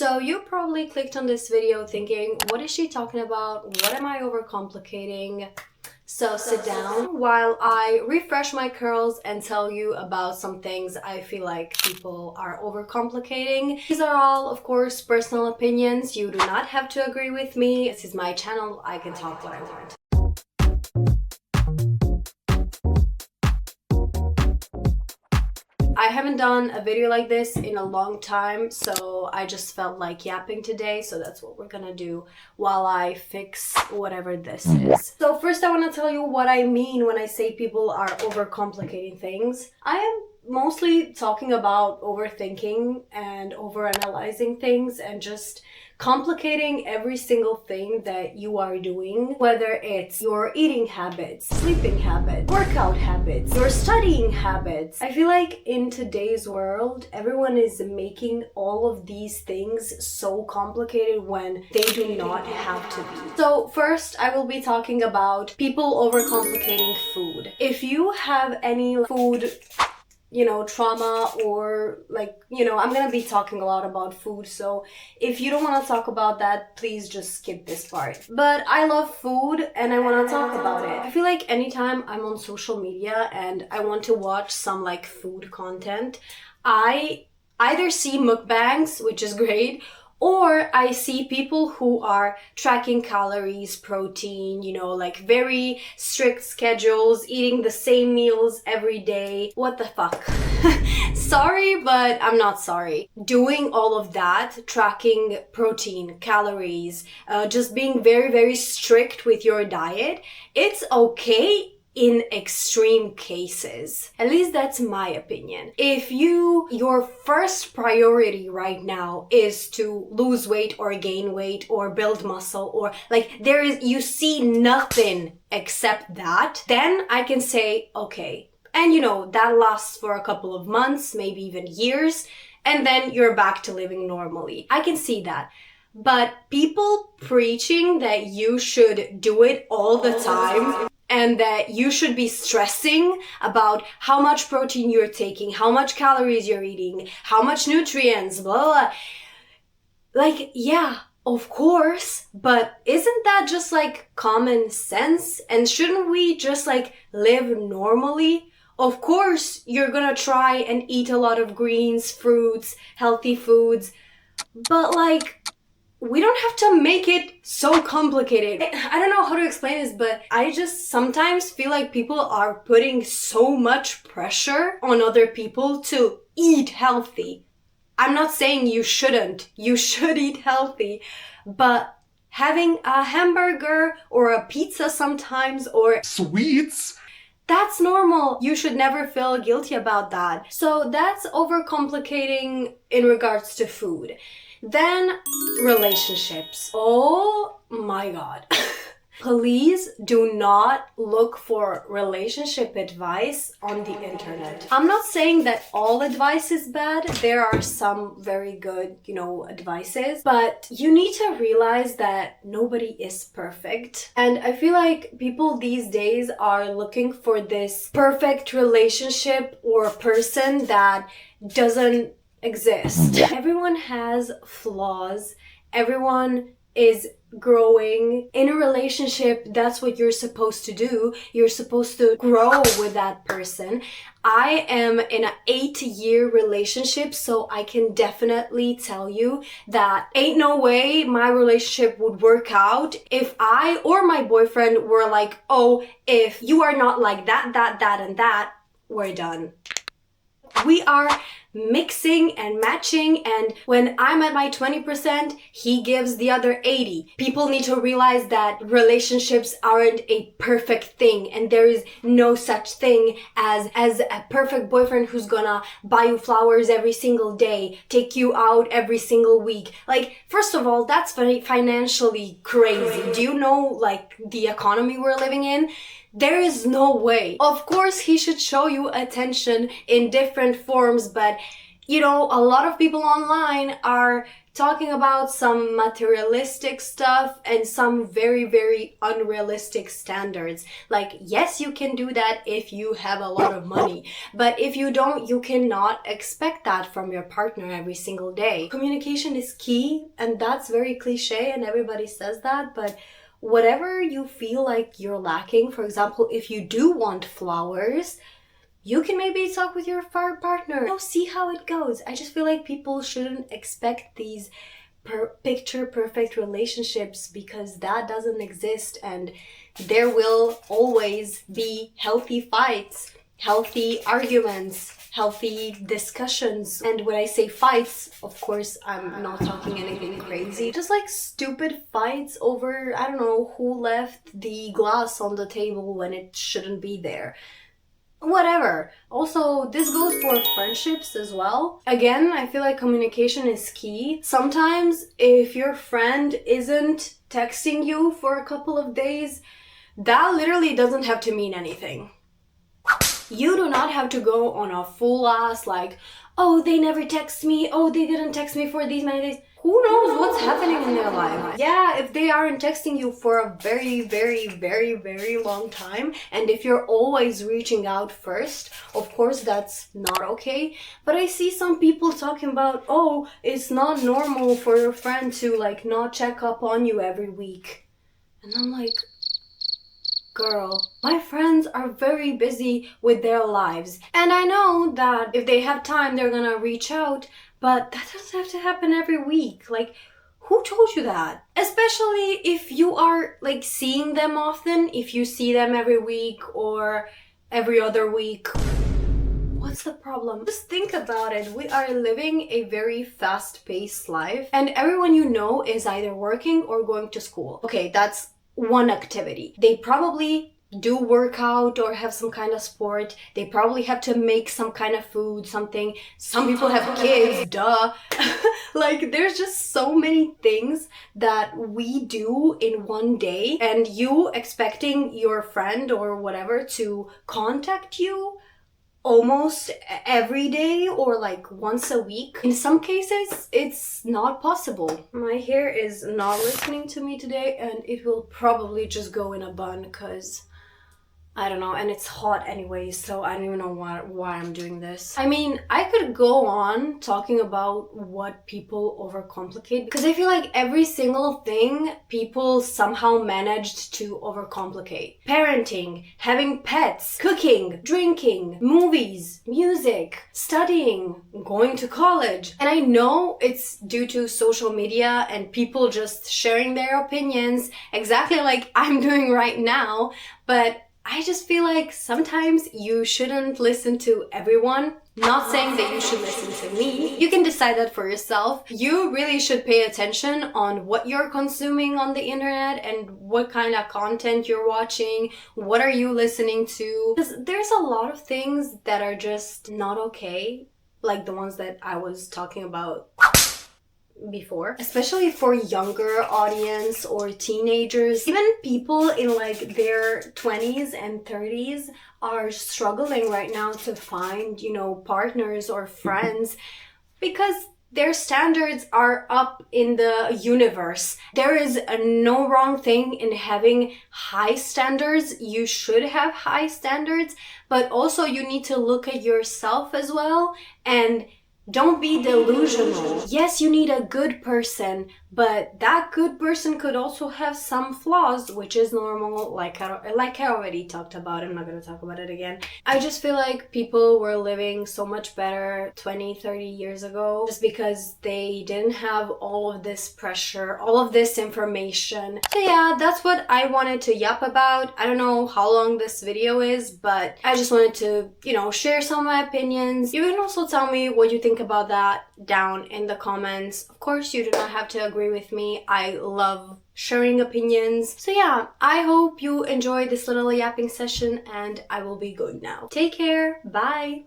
So you probably clicked on this video thinking, what is she talking about? What am I overcomplicating? So sit down while I refresh my curls and tell you about some things I feel like people are overcomplicating. These are all, of course, personal opinions. You do not have to agree with me. This is my channel. I can talk what I want. I haven't done a video like this in a long time, so I just felt like yapping today, so that's what we're gonna do while I fix whatever this is. So first I want to tell you what I mean when I say people are overcomplicating things. I am mostly talking about overthinking and overanalyzing things and just complicating every single thing that you are doing, whether it's your eating habits, sleeping habits, workout habits, your studying habits. I feel like in today's world, everyone is making all of these things so complicated when they do not have to be. So first, I will be talking about people overcomplicating food. If you have any food trauma or I'm gonna be talking a lot about food, so if you don't want to talk about that, please just skip this part. But I love food and I want to talk about it. I feel like anytime I'm on social media and I want to watch some food content, I either see mukbangs, which is great, or I see people who are tracking calories, protein, very strict schedules, eating the same meals every day. What the fuck? Sorry, but I'm not sorry. Doing all of that, tracking protein, calories, just being very, very strict with your diet, it's okay in extreme cases. At least that's my opinion. If your first priority right now is to lose weight or gain weight or build muscle, or you see nothing except that, then I can say okay. And that lasts for a couple of months, maybe even years, and then you're back to living normally. I can see that. But people preaching that you should do it all the time and that you should be stressing about how much protein you're taking, how much calories you're eating, how much nutrients, blah, blah. Yeah, of course, but isn't that just common sense? And shouldn't we just live normally? Of course, you're gonna try and eat a lot of greens, fruits, healthy foods, but we don't have to make it so complicated. I don't know how to explain this, but I just sometimes feel like people are putting so much pressure on other people to eat healthy. I'm not saying you shouldn't. You should eat healthy, but having a hamburger or a pizza sometimes or sweets, that's normal. You should never feel guilty about that. So that's overcomplicating in regards to food. Then relationships. Oh my god. Please do not look for relationship advice on the internet. I'm not saying that all advice is bad. There are some very good, advices, but you need to realize that nobody is perfect. And I feel like people these days are looking for this perfect relationship or person that doesn't exist. Everyone has flaws. Everyone is growing. In a relationship, that's what you're supposed to do. You're supposed to grow with that person. I am in an 8-year relationship, so I can definitely tell you that ain't no way my relationship would work out if I or my boyfriend were like, oh, if you are not like that, and that, we're done. We are mixing and matching, and when I'm at my 20%, he gives the other 80. People need to realize that relationships aren't a perfect thing, and there is no such thing as a perfect boyfriend who's gonna buy you flowers every single day, take you out every single week. First of all, that's financially crazy. Do you know the economy we're living in? There is no way. Of course, he should show you attention in different forms, but a lot of people online are talking about some materialistic stuff and some very, very unrealistic standards. Like, yes, you can do that if you have a lot of money, but if you don't, you cannot expect that from your partner every single day. Communication is key, and that's very cliche and everybody says that, but whatever you feel like you're lacking, for example, if you do want flowers, you can maybe talk with your partner. See how it goes. I just feel like people shouldn't expect these picture perfect relationships, because that doesn't exist, and there will always be healthy fights, healthy arguments, healthy discussions. And when I say fights, of course, I'm not talking anything crazy. Just like stupid fights over, I don't know, who left the glass on the table when it shouldn't be there. Whatever. Also, this goes for friendships as well. Again, I feel like communication is key. Sometimes if your friend isn't texting you for a couple of days, that literally doesn't have to mean anything. You do not have to go on a full ass like, oh, they never text me, oh, they didn't text me for these many days. Who knows what's happening in their life? Yeah, if they aren't texting you for a very, very, very, very long time, and if you're always reaching out first, of course that's not okay. But I see some people talking about, oh, it's not normal for your friend to like not check up on you every week. And I'm like, girl, my friends are very busy with their lives. And I know that if they have time, they're gonna reach out, but that doesn't have to happen every week. Like, who told you that? Especially if you are like seeing them often, if you see them every week or every other week. What's the problem? Just think about it. We are living a very fast-paced life, and everyone you know is either working or going to school. Okay, that's one activity. They probably do work out or have some kind of sport. They probably have to make some kind of food, something. Some people have kids, duh. Like, there's just so many things that we do in one day, and you expecting your friend or whatever to contact you almost every day or like once a week. In some cases, it's not possible. My hair is not listening to me today, and it will probably just go in a bun because I don't know, and it's hot anyway, so I don't even know why I'm doing this. I mean, I could go on talking about what people overcomplicate, because I feel like every single thing people somehow managed to overcomplicate. Parenting, having pets, cooking, drinking, movies, music, studying, going to college. And I know it's due to social media and people just sharing their opinions exactly like I'm doing right now, but I just feel like sometimes you shouldn't listen to everyone. Not saying that you should listen to me. You can decide that for yourself. You really should pay attention on what you're consuming on the internet and what kind of content you're watching. What are you listening to? Because there's a lot of things that are just not okay, like the ones that I was talking about before, especially for younger audience or teenagers. Even people in like their 20s and 30s are struggling right now to find, you know, partners or friends because their standards are up in the universe. There is no wrong thing in having high standards. You should have high standards, but also you need to look at yourself as well and don't be delusional. Yes, you need a good person, but that good person could also have some flaws, which is normal, like I already talked about. I'm not going to talk about it again. I just feel like people were living so much better 20, 30 years ago just because they didn't have all of this pressure, all of this information. So yeah, that's what I wanted to yap about. I don't know how long this video is, but I just wanted to, you know, share some of my opinions. You can also tell me what you think about that down in the comments. Of course, you do not have to agree with me. I love sharing opinions. So yeah, I hope you enjoyed this little yapping session, and I will be going now. Take care. Bye.